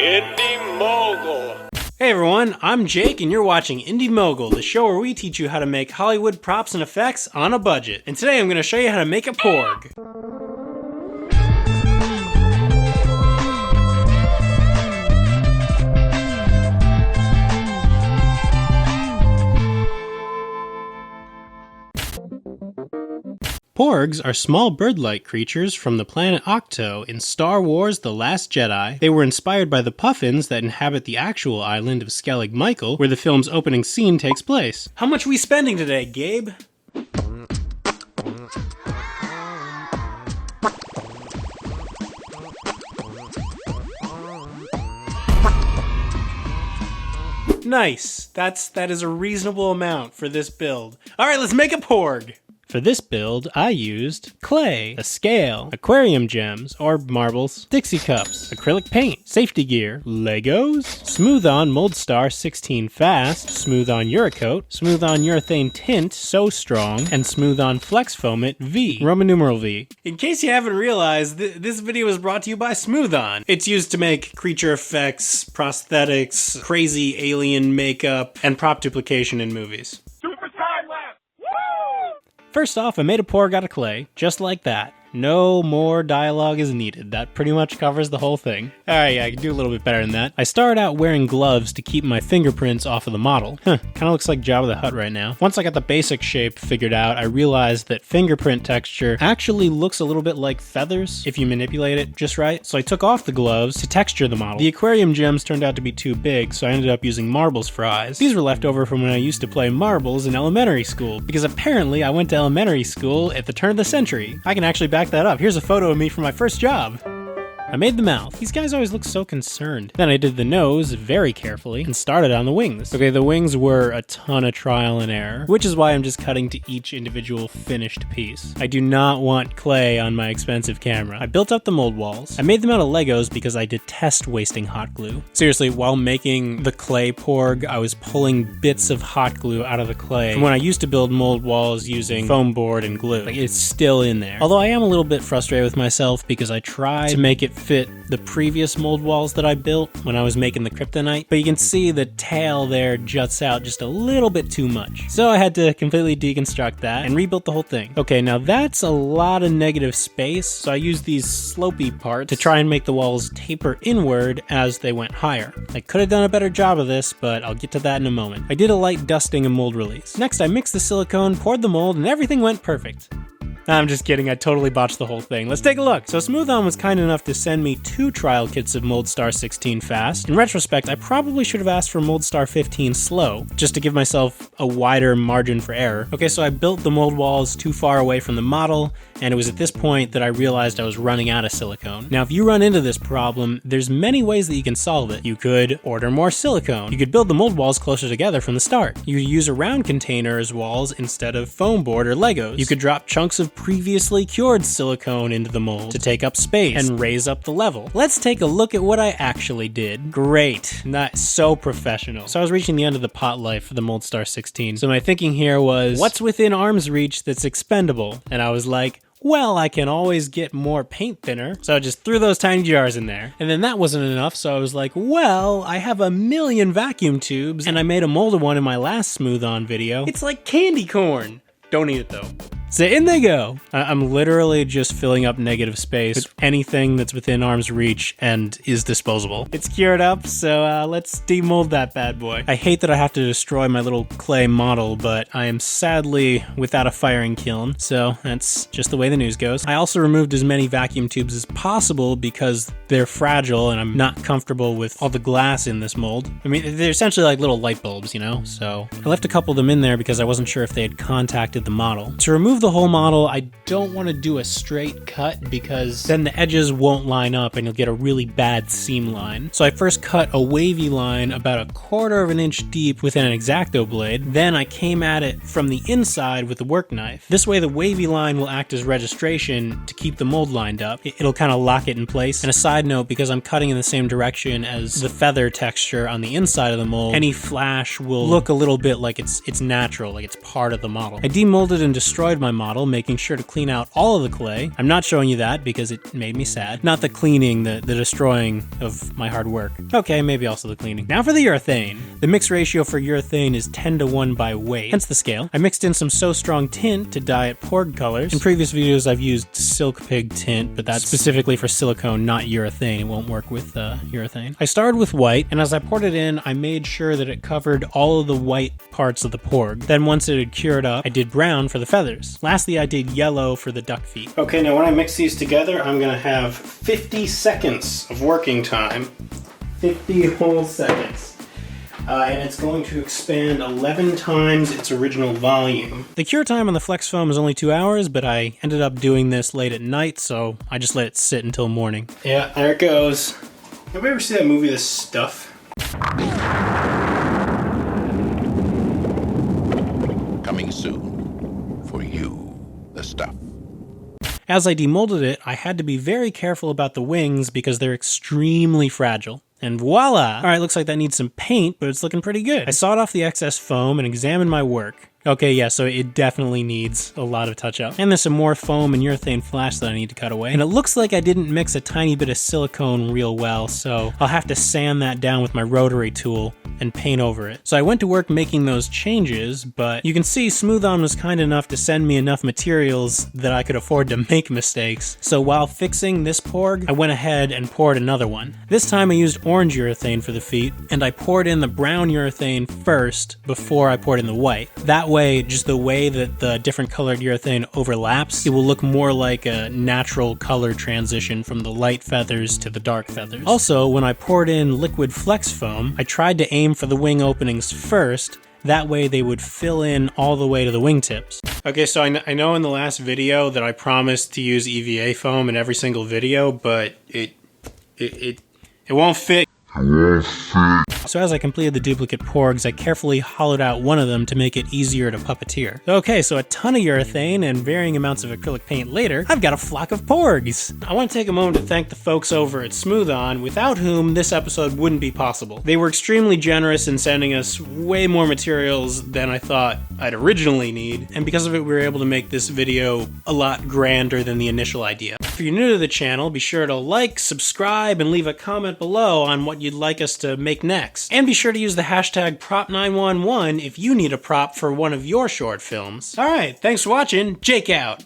Indy Mogul. Hey everyone, I'm Jake and you're watching Indy Mogul, the show where we teach you how to make Hollywood props and effects on a budget. And today I'm going to show you how to make a Porg. Porgs are small bird-like creatures from the planet Octo in Star Wars The Last Jedi. They were inspired by the puffins that inhabit the actual island of Skellig Michael, where the film's opening scene takes place. How much we spending today, Gabe? Nice. That is a reasonable amount for this build. Alright, let's make a Porg! For this build, I used clay, a scale, aquarium gems, or marbles, Dixie cups, acrylic paint, safety gear, Legos, smooth-on Moldstar 16 Fast, smooth-on Uracoat, smooth-on urethane tint so strong, and smooth-on Flex Foamit V, Roman numeral V. In case you haven't realized, this video is brought to you by Smooth-On. It's used to make creature effects, prosthetics, crazy alien makeup, and prop duplication in movies. First off, I made a Porg out of clay, just like that. No more dialogue is needed. That pretty much covers the whole thing. Alright, yeah, I can do a little bit better than that. I started out wearing gloves to keep my fingerprints off of the model. Kinda looks like Jabba the Hutt right now. Once I got the basic shape figured out, I realized that fingerprint texture actually looks a little bit like feathers if you manipulate it just right. So I took off the gloves to texture the model. The aquarium gems turned out to be too big, so I ended up using marbles for eyes. These were left over from when I used to play marbles in elementary school, because apparently I went to elementary school at the turn of the century. I can actually back that up. Here's a photo of me from my first job. I made the mouth. These guys always look so concerned. Then I did the nose very carefully and started on the wings. Okay, the wings were a ton of trial and error, which is why I'm just cutting to each individual finished piece. I do not want clay on my expensive camera. I built up the mold walls. I made them out of Legos because I detest wasting hot glue. Seriously, while making the clay Porg, I was pulling bits of hot glue out of the clay from when I used to build mold walls using foam board and glue. Like, it's still in there. Although I am a little bit frustrated with myself because I tried to make it fit the previous mold walls that I built when I was making the kryptonite, but you can see the tail there juts out just a little bit too much. So I had to completely deconstruct that and rebuilt the whole thing. Okay, now that's a lot of negative space, so I used these slopey parts to try and make the walls taper inward as they went higher. I could have done a better job of this, but I'll get to that in a moment. I did a light dusting and mold release. Next, I mixed the silicone, poured the mold, and everything went perfect. I'm just kidding, I totally botched the whole thing. Let's take a look. So Smooth-On was kind enough to send me 2 trial kits of Moldstar 16 Fast. In retrospect, I probably should have asked for Moldstar 15 Slow, just to give myself a wider margin for error. Okay, so I built the mold walls too far away from the model, and it was at this point that I realized I was running out of silicone. Now, if you run into this problem, there's many ways that you can solve it. You could order more silicone. You could build the mold walls closer together from the start. You could use a round container as walls instead of foam board or Legos. You could drop chunks of previously cured silicone into the mold to take up space and raise up the level. Let's take a look at what I actually did. Great. Not so professional. So I was reaching the end of the pot life for the Moldstar 16. So my thinking here was, what's within arm's reach that's expendable? And I was like, well, I can always get more paint thinner. So I just threw those tiny jars in there. And then that wasn't enough, so I was like, well, I have a million vacuum tubes, and I made a molded one in my last Smooth-On video. It's like candy corn. Don't eat it though. So in they go. I'm literally just filling up negative space with anything that's within arm's reach and is disposable. It's cured up, so let's demold that bad boy. I hate that I have to destroy my little clay model, but I am sadly without a firing kiln, so that's just the way the news goes. I also removed as many vacuum tubes as possible because they're fragile and I'm not comfortable with all the glass in this mold. I mean, they're essentially like little light bulbs, you know? So I left a couple of them in there because I wasn't sure if they had contacted the model. To remove the whole model, I don't want to do a straight cut because then the edges won't line up and you'll get a really bad seam line. So I first cut a wavy line about 1/4 of an inch deep with an X-Acto blade. Then I came at it from the inside with the work knife. This way the wavy line will act as registration to keep the mold lined up. It'll kind of lock it in place. And a side note, because I'm cutting in the same direction as the feather texture on the inside of the mold, any flash will look a little bit like it's natural, like it's part of the model. I demolded and destroyed my my model, making sure to clean out all of the clay. I'm not showing you that because it made me sad. Not the cleaning, the destroying of my hard work. Okay, maybe also the cleaning. Now for the urethane. The mix ratio for urethane is 10:1 by weight, hence the scale. I mixed in some So Strong tint to dye it Porg colors. In previous videos I've used Silk Pig tint, but that's specifically for silicone, not urethane. It won't work with urethane. I started with white, and as I poured it in, I made sure that it covered all of the white parts of the Porg. Then once it had cured up, I did brown for the feathers. Lastly, I did yellow for the duck feet. Okay, now when I mix these together, I'm gonna have 50 seconds of working time. 50 whole seconds. And it's going to expand 11 times its original volume. The cure time on the Flex Foam is only 2 hours, but I ended up doing this late at night, so I just let it sit until morning. Yeah, there it goes. Have you ever seen that movie, The Stuff? Coming soon for you, The Stuff. As I demolded it, I had to be very careful about the wings because they're extremely fragile. And voila! Alright, looks like that needs some paint, but it's looking pretty good. I sawed off the excess foam and examined my work. Okay, yeah, so it definitely needs a lot of touch-up. And there's some more foam and urethane flash that I need to cut away. And it looks like I didn't mix a tiny bit of silicone real well, so I'll have to sand that down with my rotary tool and paint over it. So I went to work making those changes, but you can see Smooth On was kind enough to send me enough materials that I could afford to make mistakes. So while fixing this Porg, I went ahead and poured another one. This time I used orange urethane for the feet, and I poured in the brown urethane first before I poured in the white. That way, just the way that the different colored urethane overlaps, it will look more like a natural color transition from the light feathers to the dark feathers. Also, when I poured in liquid Flex Foam, I tried to aim for the wing openings first. That way they would fill in all the way to the wingtips. Okay, so I know in the last video that I promised to use EVA foam in every single video, but it won't fit. So as I completed the duplicate Porgs, I carefully hollowed out one of them to make it easier to puppeteer. Okay, so a ton of urethane and varying amounts of acrylic paint later, I've got a flock of Porgs! I want to take a moment to thank the folks over at Smooth On, without whom this episode wouldn't be possible. They were extremely generous in sending us way more materials than I thought I'd originally need, and because of it we were able to make this video a lot grander than the initial idea. If you're new to the channel, be sure to like, subscribe, and leave a comment below on what you'd like us to make next. And be sure to use the hashtag prop911 if you need a prop for one of your short films. Alright, thanks for watching, Jake out!